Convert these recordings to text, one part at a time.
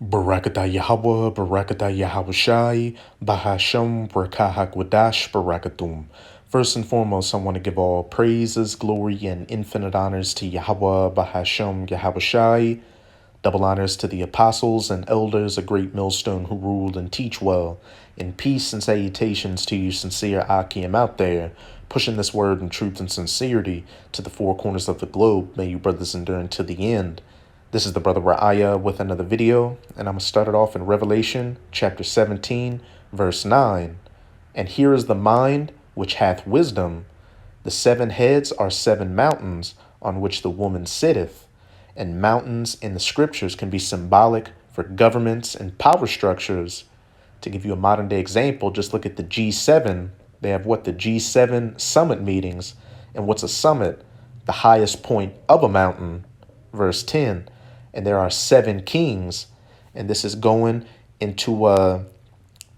Barakatah Yahweh, Barakatah Yahawashi, Bahasham, Barakahak Wadash, Barakatum. First and foremost, I want to give all praises, glory, and infinite honors to Yahweh, Bahasham, Yahawashi. Double honors to the apostles and elders, a great millstone who rule and teach well. In peace and salutations to you sincere Akim out there, pushing this word in truth and sincerity to the four corners of the globe. May you brothers endure to the end. This is the brother Ra'aya with another video, and I'm going to start it off in Revelation chapter 17, verse 9. And here is the mind which hath wisdom. The 7 heads are 7 mountains on which the woman sitteth. And mountains in the scriptures can be symbolic for governments and power structures. To give you a modern day example, just look at the G7. They have the G7 summit meetings. And what's a summit? The highest point of a mountain. Verse 10. And there are 7 kings. And this is going into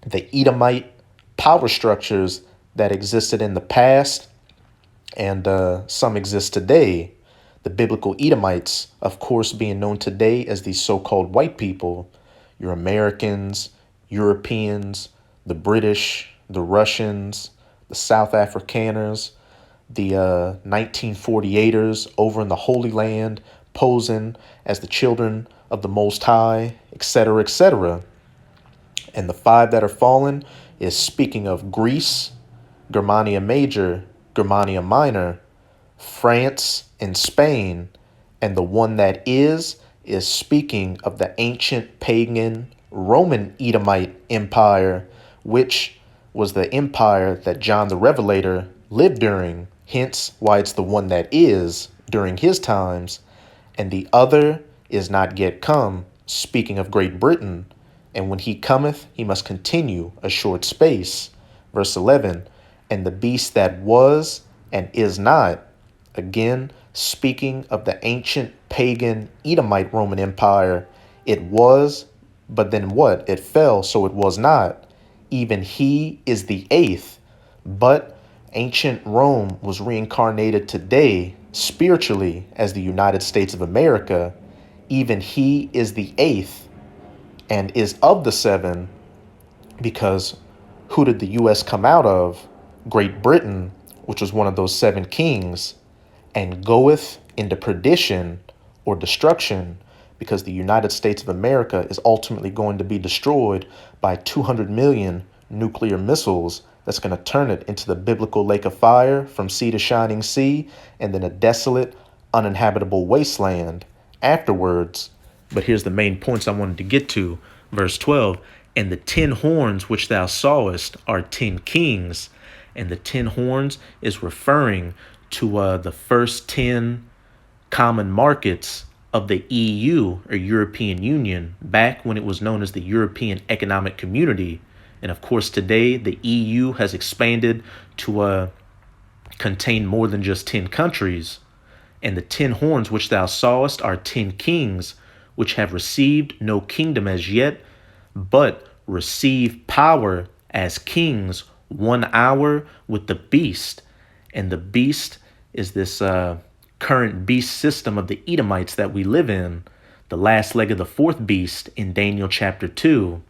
the Edomite power structures that existed in the past and some exist today. The biblical Edomites, of course, being known today as these so-called white people, your Americans, Europeans, the British, the Russians, the South Afrikaners, the 1948ers over in the Holy Land, posing as the children of the Most High, etc., etc. And the 5 that are fallen is speaking of Greece, Germania Major, Germania Minor, France, and Spain. And the one that is speaking of the ancient pagan Roman Edomite Empire, which was the empire that John the Revelator lived during, hence why it's the one that is during his times. And the other is not yet come, speaking of Great Britain. And when he cometh, he must continue a short space. Verse 11, and the beast that was and is not, again, speaking of the ancient pagan Edomite Roman Empire. It was, but then what? It fell, so it was not. Even he is the 8th. But ancient Rome was reincarnated today, spiritually, as the United States of America. Even he is the 8th and is of the 7, because who did the U.S. come out of? Great Britain, which was one of those 7 kings, and goeth into perdition or destruction, because the United States of America is ultimately going to be destroyed by 200 million nuclear missiles that's going to turn it into the biblical lake of fire from sea to shining sea, and then a desolate, uninhabitable wasteland afterwards. But here's the main points I wanted to get to. Verse 12, and the 10 horns which thou sawest are 10 kings. And the 10 horns is referring to the first 10 common markets of the EU, or European Union, back when it was known as the European Economic Community. And of course, today the EU has expanded to contain more than just 10 countries. And the 10 horns which thou sawest are 10 kings, which have received no kingdom as yet, but receive power as kings 1 hour with the beast. And the beast is this current beast system of the Edomites that we live in, the last leg of the 4th beast in Daniel chapter 2.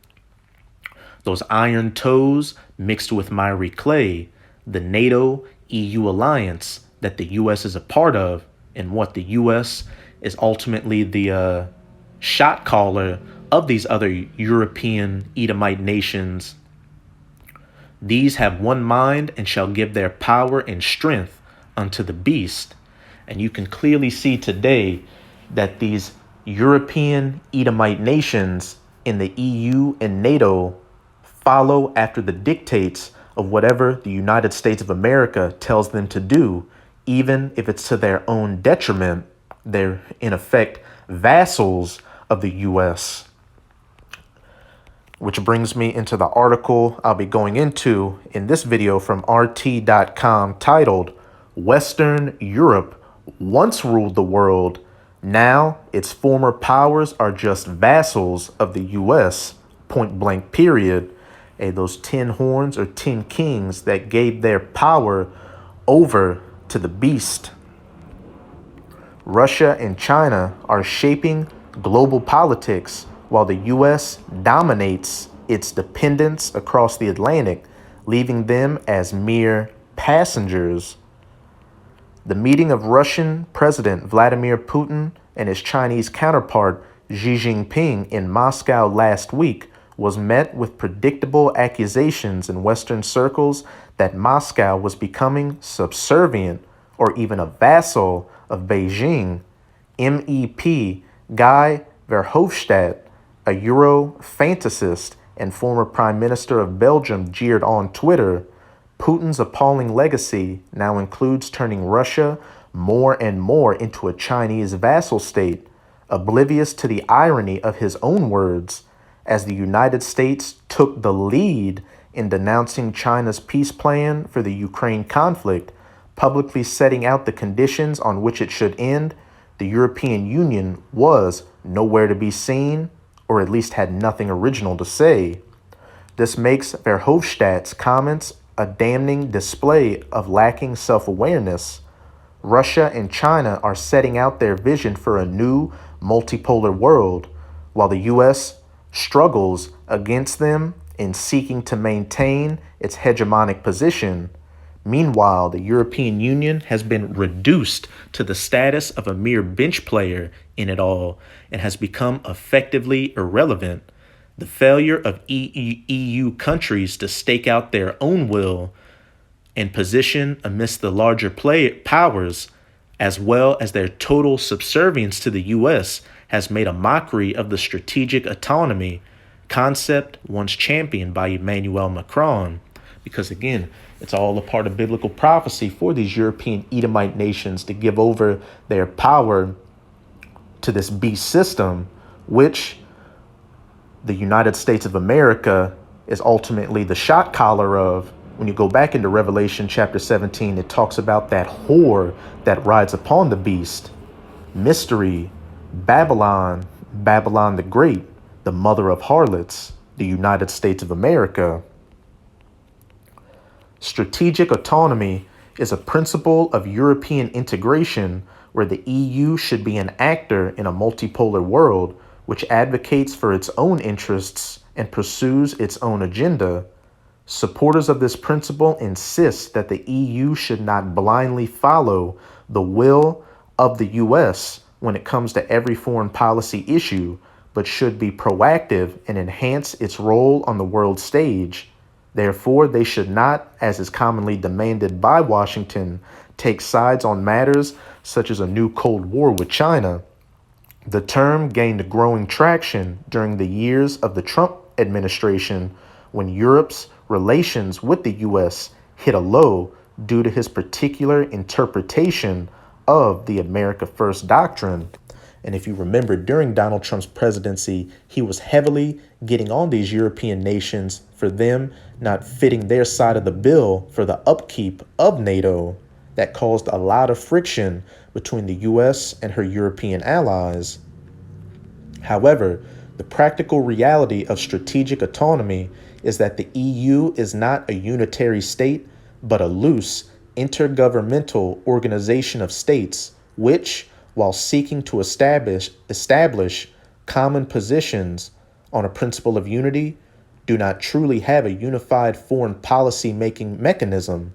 Those iron toes mixed with miry clay, the NATO-EU alliance that the U.S. is a part of, and what the U.S. is ultimately the shot caller of these other European Edomite nations. These have one mind and shall give their power and strength unto the beast. And you can clearly see today that these European Edomite nations in the EU and NATO follow after the dictates of whatever the United States of America tells them to do, even if it's to their own detriment. They're, in effect, vassals of the U.S. Which brings me into the article I'll be going into in this video from RT.com titled, Western Europe once ruled the world. Now its former powers are just vassals of the U.S. Point blank period. Those 10 horns or 10 kings that gave their power over to the beast. Russia and China are shaping global politics while the U.S. dominates its dependents across the Atlantic, leaving them as mere passengers. The meeting of Russian President Vladimir Putin and his Chinese counterpart Xi Jinping in Moscow last week was met with predictable accusations in Western circles that Moscow was becoming subservient or even a vassal of Beijing. MEP Guy Verhofstadt, a Euro fantasist and former Prime Minister of Belgium, jeered on Twitter. Putin's appalling legacy now includes turning Russia more and more into a Chinese vassal state, oblivious to the irony of his own words, as the United States took the lead in denouncing China's peace plan for the Ukraine conflict, publicly setting out the conditions on which it should end. The European Union was nowhere to be seen, or at least had nothing original to say. This makes Verhofstadt's comments a damning display of lacking self-awareness. Russia and China are setting out their vision for a new multipolar world, while the U.S. struggles against them in seeking to maintain its hegemonic position. Meanwhile, the European Union has been reduced to the status of a mere bench player in it all and has become effectively irrelevant. The failure of EU countries to stake out their own will and position amidst the larger powers, as well as their total subservience to the U.S., has made a mockery of the strategic autonomy concept once championed by Emmanuel Macron. Because again, it's all a part of biblical prophecy for these European Edomite nations to give over their power to this beast system, which the United States of America is ultimately the shot collar of. When you go back into Revelation chapter 17, it talks about that whore that rides upon the beast. Mystery, Babylon, Babylon the Great, the mother of harlots, the United States of America. Strategic autonomy is a principle of European integration where the EU should be an actor in a multipolar world which advocates for its own interests and pursues its own agenda. Supporters of this principle insist that the EU should not blindly follow the will of the US when it comes to every foreign policy issue, but should be proactive and enhance its role on the world stage. Therefore, they should not, as is commonly demanded by Washington, take sides on matters such as a new Cold War with China. The term gained growing traction during the years of the Trump administration when Europe's relations with the U.S. hit a low due to his particular interpretation of the America First doctrine. And if you remember, during Donald Trump's presidency, he was heavily getting on these European nations for them not fitting their side of the bill for the upkeep of NATO. That caused a lot of friction between the U.S. and her European allies. However, the practical reality of strategic autonomy is that the EU is not a unitary state, but a loose, intergovernmental organization of states, which, while seeking to establish common positions on a principle of unity, do not truly have a unified foreign policy making mechanism.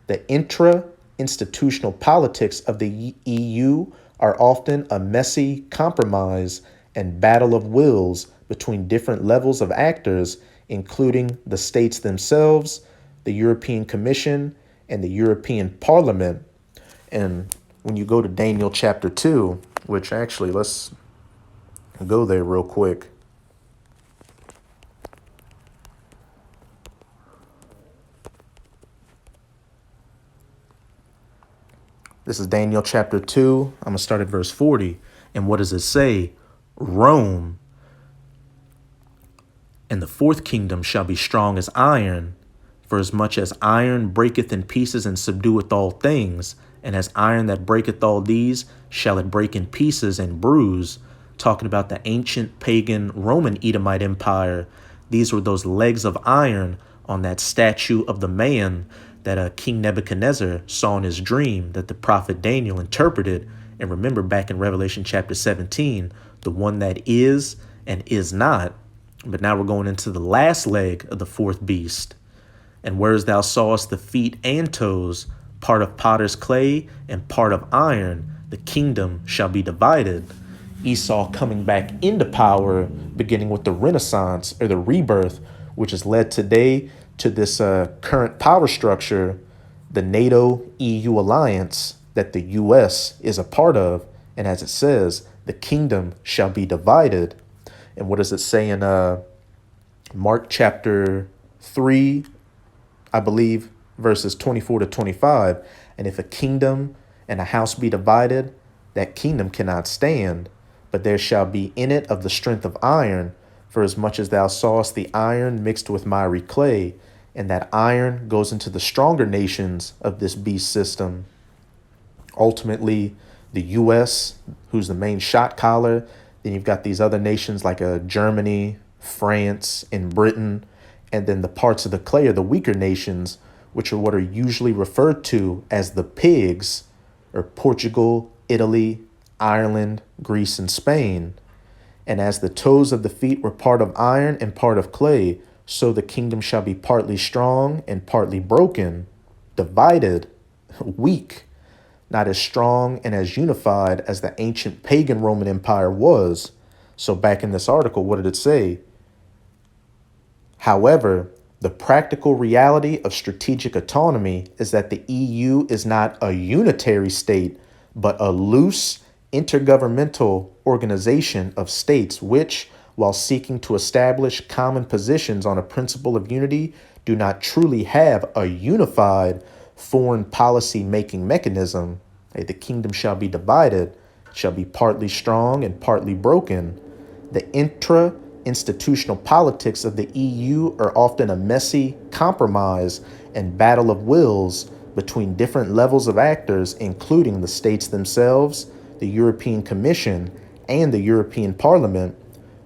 The intra-institutional politics of the EU are often a messy compromise and battle of wills between different levels of actors, including the states themselves, the European Commission, and the European Parliament. And when you go to Daniel chapter 2, which actually, let's go there real quick. This is Daniel chapter 2. I'm going to start at verse 40. And what does it say? Rome and the fourth kingdom shall be strong as iron, for as much as iron breaketh in pieces and subdueth all things, and as iron that breaketh all these, shall it break in pieces and bruise. Talking about the ancient pagan Roman Edomite Empire. These were those legs of iron on that statue of the man that King Nebuchadnezzar saw in his dream that the prophet Daniel interpreted. And remember, back in Revelation chapter 17, the one that is and is not. But now we're going into the last leg of the fourth beast. And whereas thou sawest the feet and toes, part of potter's clay and part of iron, the kingdom shall be divided. Esau coming back into power, beginning with the Renaissance or the rebirth, which has led today to this current power structure, the NATO EU alliance that the US is a part of. And as it says, the kingdom shall be divided. And what does it say in Mark chapter 3, I believe, verses 24 to 25? And if a kingdom and a house be divided, that kingdom cannot stand. But there shall be in it of the strength of iron, for as much as thou sawest the iron mixed with miry clay, and that iron goes into the stronger nations of this beast system. Ultimately, the U.S., who's the main shot caller, then you've got these other nations like Germany, France, and Britain, and then the parts of the clay are the weaker nations, which are what are usually referred to as the pigs, or Portugal, Italy, Ireland, Greece, and Spain. And as the toes of the feet were part of iron and part of clay, so the kingdom shall be partly strong and partly broken, divided, weak, not as strong and as unified as the ancient pagan Roman Empire was. So back in this article, what did it say? However, the practical reality of strategic autonomy is that the EU is not a unitary state, but a loose intergovernmental organization of states which, while seeking to establish common positions on a principle of unity, do not truly have a unified foreign policy making mechanism. The kingdom shall be divided, shall be partly strong and partly broken. The intra-institutional politics of the EU are often a messy compromise and battle of wills between different levels of actors, including the states themselves, the European Commission, and the European Parliament.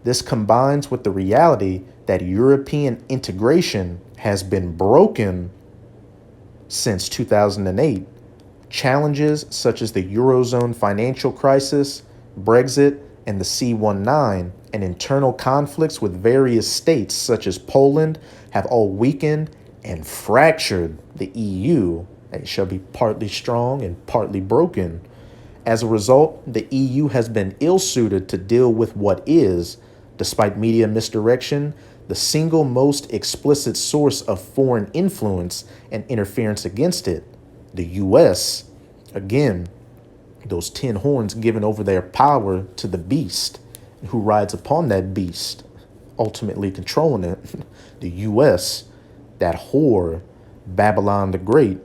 This combines with the reality that European integration has been broken since 2008. Challenges such as the Eurozone financial crisis, Brexit, and the C-19, and internal conflicts with various states such as Poland have all weakened and fractured the EU. It shall be partly strong and partly broken. As a result, the EU has been ill-suited to deal with what is, despite media misdirection, the single most explicit source of foreign influence and interference against it, the US. Again, those 10 horns giving over their power to the beast, who rides upon that beast, ultimately controlling it, the US, that whore, Babylon the Great.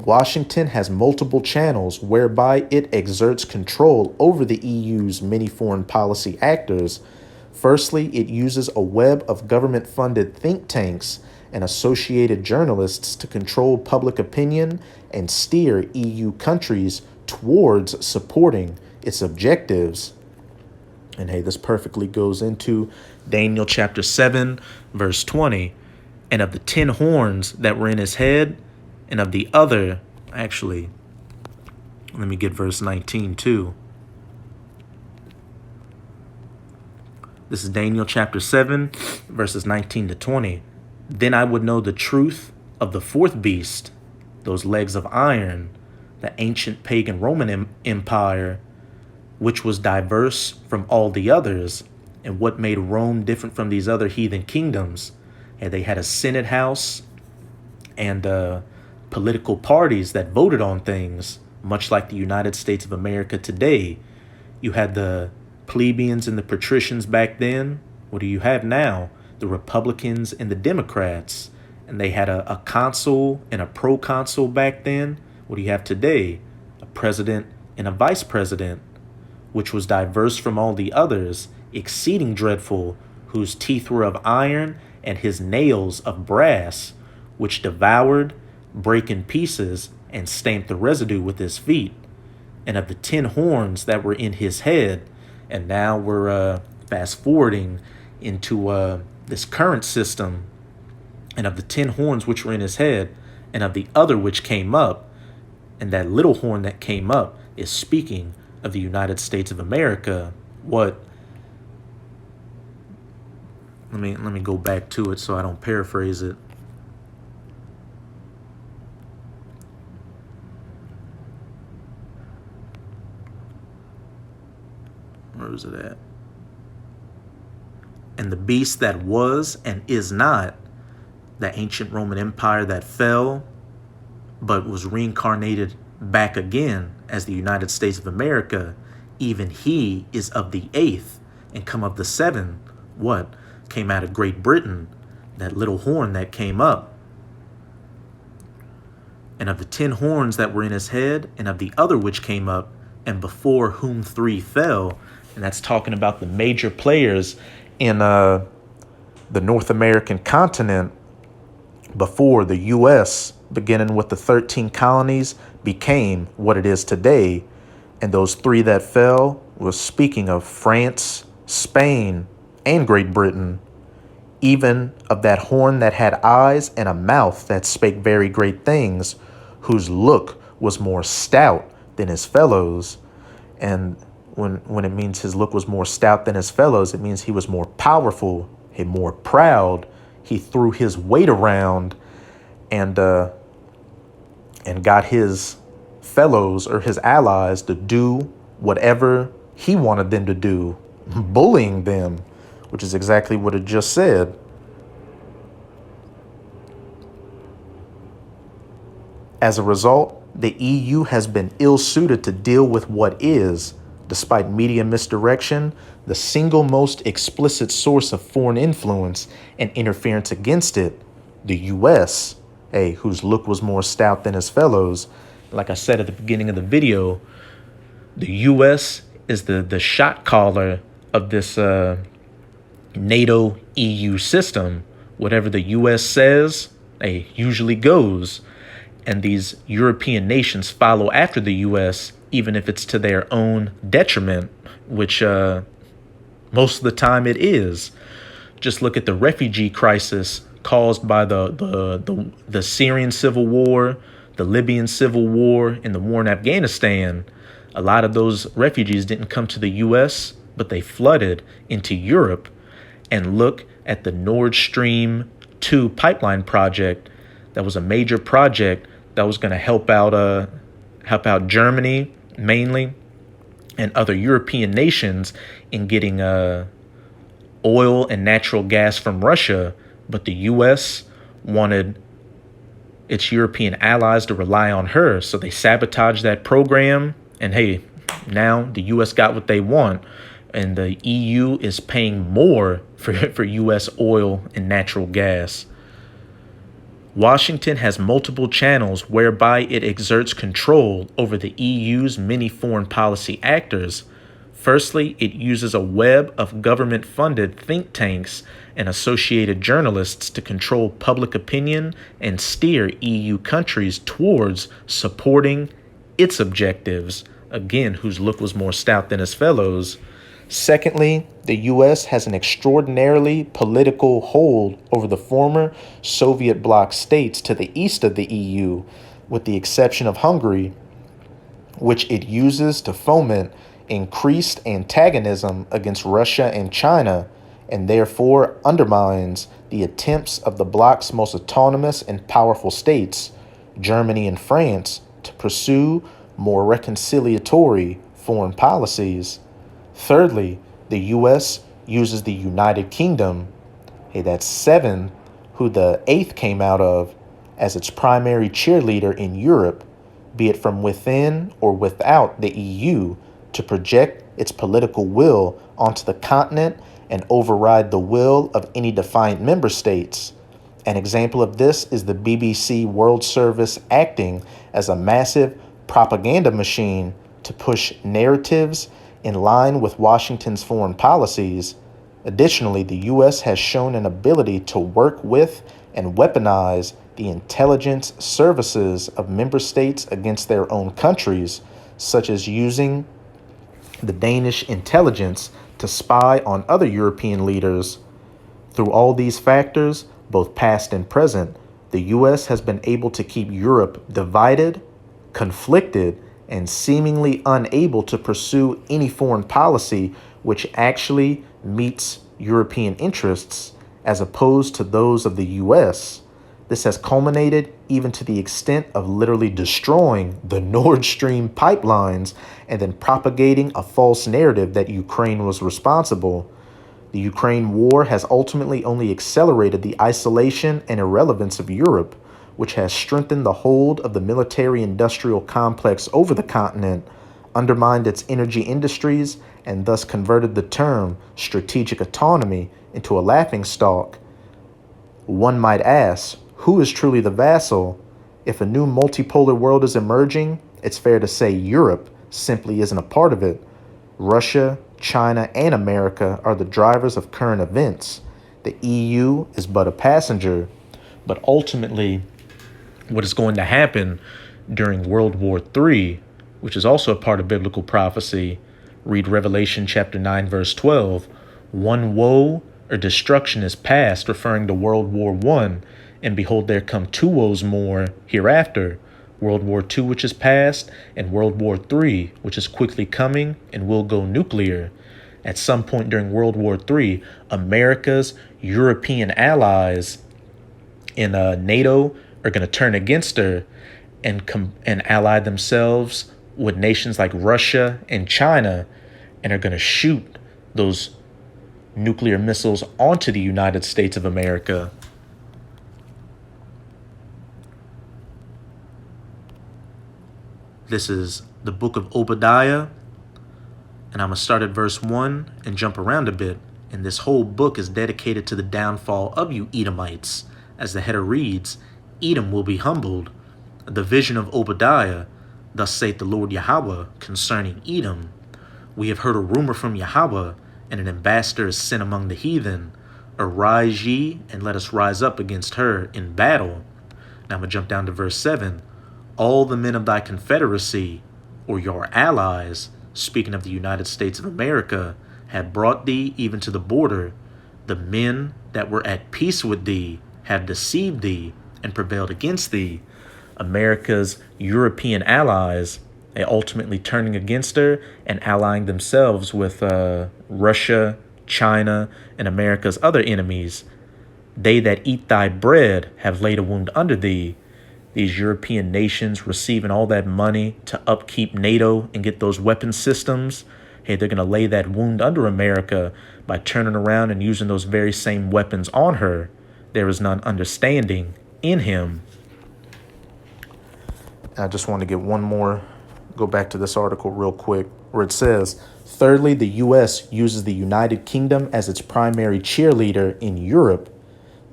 Washington has multiple channels whereby it exerts control over the EU's many foreign policy actors. Firstly, it uses a web of government-funded think tanks and associated journalists to control public opinion and steer EU countries towards supporting its objectives. And hey, this perfectly goes into Daniel chapter 7, verse 20. And of the 10 horns that were in his head, and of the other, actually, let me get verse 19 too. This is Daniel chapter 7, verses 19 to 20. Then I would know the truth of the fourth beast, those legs of iron, the ancient pagan Roman Empire, which was diverse from all the others, and what made Rome different from these other heathen kingdoms. And they had a Senate house and political parties that voted on things, much like the United States of America today. You had the plebeians and the patricians back then. What do you have now? The Republicans and the Democrats. And they had a consul and a proconsul back then. What do you have today? A president and a vice president, which was diverse from all the others, exceeding dreadful, whose teeth were of iron and his nails of brass, which devoured, brake in pieces, and stamped the residue with his feet. And of the 10 horns that were in his head, and now we're fast forwarding into this current system, and of the 10 horns which were in his head, and of the other which came up, and that little horn that came up is speaking of the United States of America. What Let me go back to it so I don't paraphrase it. Where is it at? And the beast that was and is not, the ancient Roman Empire that fell, but was reincarnated back again as the United States of America, even he is of the eighth and come of the seven. What? Came out of Great Britain, that little horn that came up. And of the 10 horns that were in his head, and of the other which came up, and before whom 3 fell. And that's talking about the major players in the North American continent before the U.S., beginning with the 13 colonies, became what it is today. And those 3 that fell was speaking of France, Spain, and Great Britain, even of that horn that had eyes and a mouth that spake very great things, whose look was more stout than his fellows. And when it means his look was more stout than his fellows, it means he was more powerful, he more proud. He threw his weight around and got his fellows or his allies to do whatever he wanted them to do, bullying them, which is exactly what it just said. As a result, the EU has been ill-suited to deal with what is, despite media misdirection, the single most explicit source of foreign influence and interference against it, the U.S., whose look was more stout than his fellows. Like I said at the beginning of the video, the U.S. is the shot caller of this NATO EU system. Whatever the U.S. says, usually goes. And these European nations follow after the U.S., even if it's to their own detriment, which most of the time it is. Just look at the refugee crisis caused by the Syrian civil war, the Libyan civil war, and the war in Afghanistan. A lot of those refugees didn't come to the U.S., but they flooded into Europe. And look at the Nord Stream 2 pipeline project. That was a major project that was going to help out Germany mainly and other European nations in getting oil and natural gas from Russia. But the U.S. wanted its European allies to rely on her, so they sabotaged that program. And hey, now the U.S. got what they want, and the EU is paying more for U.S. oil and natural gas. Washington has multiple channels whereby it exerts control over the EU's many foreign policy actors. Firstly, it uses a web of government-funded think tanks and associated journalists to control public opinion and steer EU countries towards supporting its objectives, again, whose look was more stout than his fellows. Secondly, the U.S. has an extraordinarily political hold over the former Soviet bloc states to the east of the EU, with the exception of Hungary, which it uses to foment increased antagonism against Russia and China, and therefore undermines the attempts of the bloc's most autonomous and powerful states, Germany and France, to pursue more reconciliatory foreign policies. Thirdly, the U.S. uses the United Kingdom, that's 7, who the 8th came out of, as its primary cheerleader in Europe, be it from within or without the EU, to project its political will onto the continent and override the will of any defiant member states. An example of this is the BBC World Service acting as a massive propaganda machine to push narratives in line with Washington's foreign policies. Additionally, the U.S. has shown an ability to work with and weaponize the intelligence services of member states against their own countries, such as using the Danish intelligence to spy on other European leaders. Through all these factors, both past and present, the U.S. has been able to keep Europe divided, conflicted, and seemingly unable to pursue any foreign policy which actually meets European interests, as opposed to those of the US. This has culminated even to the extent of literally destroying the Nord Stream pipelines and then propagating a false narrative that Ukraine was responsible. The Ukraine war has ultimately only accelerated the isolation and irrelevance of Europe, which has strengthened the hold of the military-industrial complex over the continent, undermined its energy industries, and thus converted the term strategic autonomy into a laughingstock. One might ask, who is truly the vassal? If a new multipolar world is emerging, it's fair to say Europe simply isn't a part of it. Russia, China, and America are the drivers of current events. The EU is but a passenger. But ultimately, what is going to happen during World War III, which is also a part of biblical prophecy, read Revelation chapter 9, verse 12, one woe or destruction is past, referring to World War I, and behold, there come two woes more hereafter, World War II, which is past, and World War III, which is quickly coming and will go nuclear. At some point during World War III, America's European allies in NATO are going to turn against her and ally themselves with nations like Russia and China, and are going to shoot those nuclear missiles onto the United States of America. This is the book of Obadiah, and I'm going to start at verse 1 and jump around a bit. And this whole book is dedicated to the downfall of you Edomites. As the header reads, Edom will be humbled. The vision of Obadiah, thus saith the Lord Yahweh concerning Edom. We have heard a rumor from Yahweh, and an ambassador is sent among the heathen. Arise ye, and let us rise up against her in battle. Now I'm going to jump down to verse 7. All the men of thy confederacy, or your allies, speaking of the United States of America, have brought thee even to the border. The men that were at peace with thee have deceived thee and prevailed against thee. America's European allies, they ultimately turning against her and allying themselves with Russia, China, and America's other enemies. They that eat thy bread have laid a wound under thee. These European nations receiving all that money to upkeep NATO and get those weapon systems, hey, they're going to lay that wound under America by turning around and using those very same weapons on her. There is none understanding in him. I just want to get one more, go back to this article real quick, where it says, thirdly, the U.S. uses the United Kingdom as its primary cheerleader in Europe,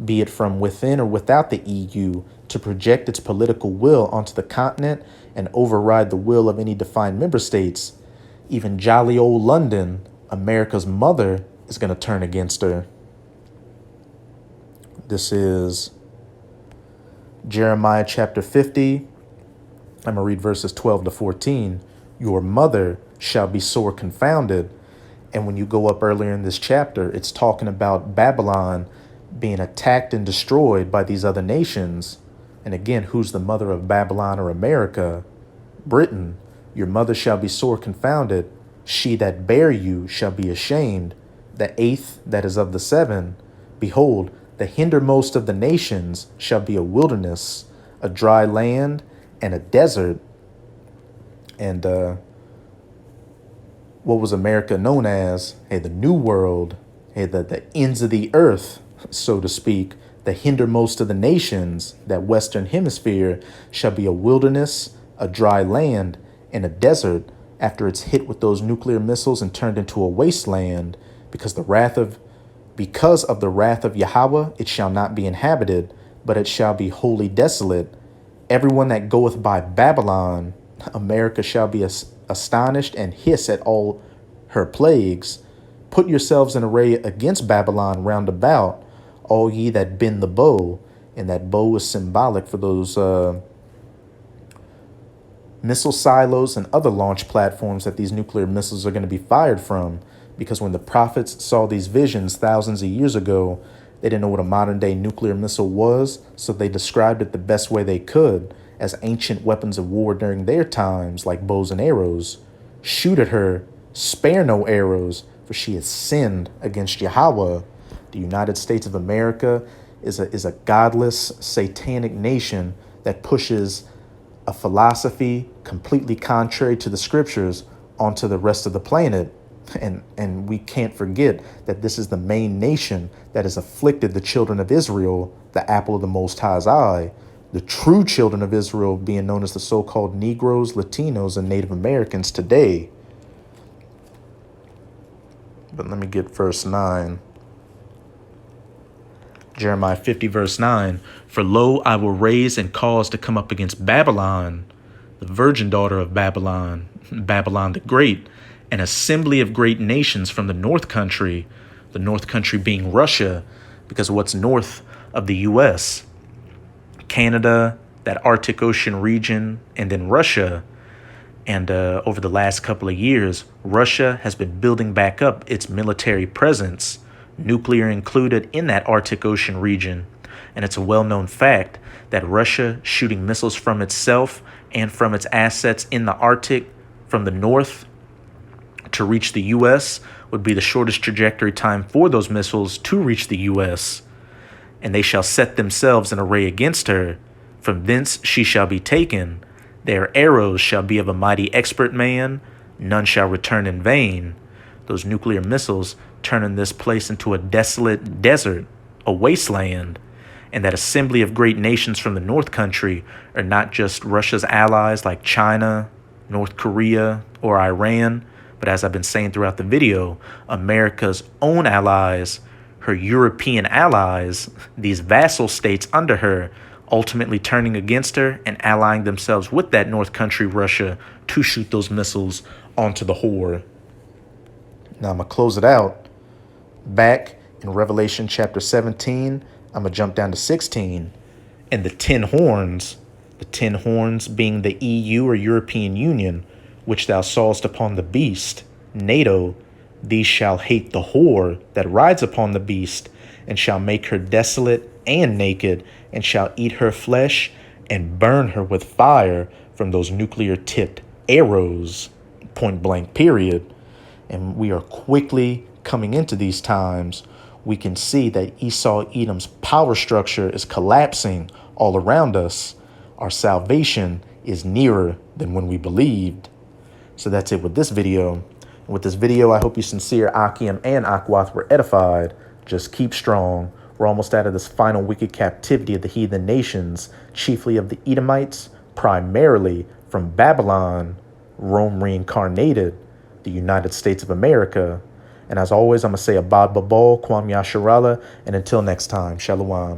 be it from within or without the EU, to project its political will onto the continent and override the will of any defined member states. Even jolly old London, America's mother, is going to turn against her. This is Jeremiah chapter 50. I'm going to read verses 12 to 14. Your mother shall be sore confounded. And when you go up earlier in this chapter, it's talking about Babylon being attacked and destroyed by these other nations. And again, who's the mother of Babylon or America? Britain. Your mother shall be sore confounded. She that bare you shall be ashamed. The eighth that is of the seven. Behold, the hindermost of the nations shall be a wilderness, a dry land, and a desert. And what was America known as? Hey, the New World. Hey, the ends of the earth, so to speak. The hindermost of the nations, that western hemisphere, shall be a wilderness, a dry land, and a desert after it's hit with those nuclear missiles and turned into a wasteland, because of the wrath of Yahweh it shall not be inhabited, but it shall be wholly desolate. Everyone that goeth by Babylon, America shall be astonished and hiss at all her plagues. Put yourselves in array against Babylon round about, all ye that bend the bow. And that bow is symbolic for those missile silos and other launch platforms that these nuclear missiles are going to be fired from. Because when the prophets saw these visions thousands of years ago, they didn't know what a modern day nuclear missile was, so they described it the best way they could, as ancient weapons of war during their times, like bows and arrows. Shoot at her, spare no arrows, for she has sinned against Yahweh. The United States of America is a godless, satanic nation that pushes a philosophy completely contrary to the scriptures onto the rest of the planet. And we can't forget that this is the main nation that has afflicted the children of Israel, the apple of the Most High's eye. The true children of Israel being known as the so-called Negroes, Latinos, and Native Americans today. But let me get verse 9. Jeremiah 50, verse 9. For lo, I will raise and cause to come up against Babylon, the virgin daughter of Babylon, Babylon the Great, an assembly of great nations from the north country being Russia, because of what's north of the U.S., Canada, that Arctic Ocean region, and then Russia. And over the last couple of years, Russia has been building back up its military presence, nuclear included, in that Arctic Ocean region. And it's a well-known fact that Russia shooting missiles from itself and from its assets in the Arctic from the north to reach the U.S. would be the shortest trajectory time for those missiles to reach the U.S. And they shall set themselves in array against her. From thence she shall be taken. Their arrows shall be of a mighty expert man. None shall return in vain. Those nuclear missiles turning this place into a desolate desert, a wasteland. And that assembly of great nations from the North country are not just Russia's allies like China, North Korea, or Iran, but as I've been saying throughout the video, America's own allies, her European allies, these vassal states under her, ultimately turning against her and allying themselves with that North country, Russia, to shoot those missiles onto the whore. Now I'm going to close it out. Back in Revelation chapter 17, I'm going to jump down to 16. And the 10 horns being the EU or European Union, which thou sawest upon the beast, NATO, these shall hate the whore that rides upon the beast, and shall make her desolate and naked, and shall eat her flesh, and burn her with fire from those nuclear-tipped arrows, point blank, period. And we are quickly coming into these times. We can see that Esau Edom's power structure is collapsing all around us. Our salvation is nearer than when we believed. So that's it with this video. And with this video, I hope you sincere Akim and Akwath were edified. Just keep strong. We're almost out of this final wicked captivity of the heathen nations, chiefly of the Edomites, primarily from Babylon, Rome reincarnated, the United States of America. And as always, I'm going to say Abad Babal, Kwam Yasharala, and until next time, Shalom.